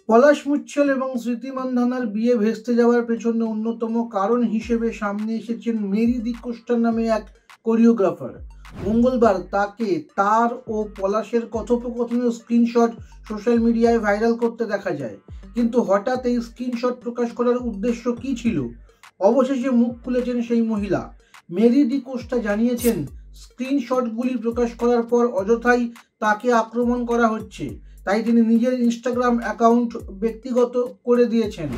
পলাশ মুচ্ছল এবং স্মৃতি মান্ধানার বিয়ে ভেস্তে যাওয়ার পেছনে অন্যতম কারণ হিসেবে সামনে এসেছেন মেরি দি কোস্টা নামে এক কোরিওগ্রাফার। মঙ্গলবার তাকে তার ও পলাশের কথোপকথনের স্ক্রিনশট সোশ্যাল মিডিয়ায় ভাইরাল করতে দেখা যায়। কিন্তু হঠাৎ এই স্ক্রিনশট প্রকাশ করার উদ্দেশ্য কী ছিল? অবশেষে মুখ খুলেছেন সেই মহিলা। মেরি দি কোস্টা জানিয়েছেন, স্ক্রিনশটগুলি প্রকাশ করার পর অযথাই তাকে আক্রমণ করা হচ্ছে, তাই তিনি নিজের ইনস্টাগ্রাম অ্যাকাউন্ট ব্যক্তিগত করে দিয়েছেন।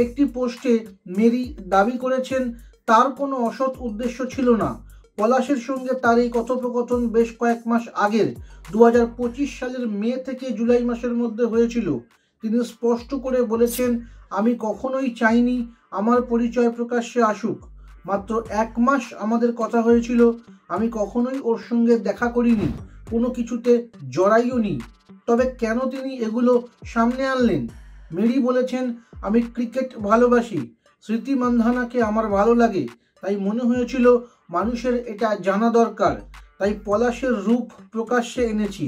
একটি পোস্টে মেরি দাবি করেছেন তার কোনো অসৎ উদ্দেশ্য ছিল না। পলাশের সঙ্গে তার এই কথোপকথন বেশ কয়েক মাস আগের 2025 সালের মে থেকে জুলাই মাসের মধ্যে হয়েছিল। তিনি স্পষ্ট করে বলেছেন, আমি কখনোই চাইনি আমার পরিচয় প্রকাশ্যে আসুক। মাত্র 1 মাস আমাদের কথা হয়েছিল, আমি কখনোই ওর সঙ্গে দেখা করিনি, কোনো কিছুতে জড়াইও নি। তবে কেন তিনি এগুলো সামনে আনলেন? মেরি বলেছেন, আমি ক্রিকেট ভালোবাসি, স্মৃতি মান্ধানাকে আমার ভালো লাগে, তাই মনে হয়েছিল মানুষের এটা জানা দরকার, তাই পলাশের রূপ প্রকাশ্যে এনেছি।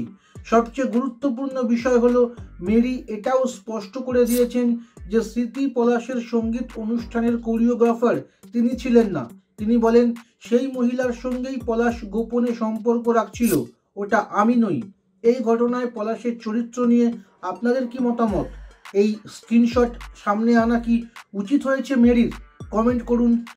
সবচেয়ে গুরুত্বপূর্ণ বিষয় হলো মেরি এটাও স্পষ্ট করে দিয়েছেন যে স্মৃতি পলাশের সঙ্গীত অনুষ্ঠানের কোরিওগ্রাফার তিনি ছিলেন না। তিনি বলেন, সেই মহিলার সঙ্গেই পলাশ গোপনে সম্পর্ক রাখছিল, ওটা আমি নই। এই ঘটনায় পলাশের চরিত্র নিয়ে আপনাদের কি মতামত? এই স্ক্রিনশট সামনে আনা কি উচিত হয়েছে মেরির? কমেন্ট করুন,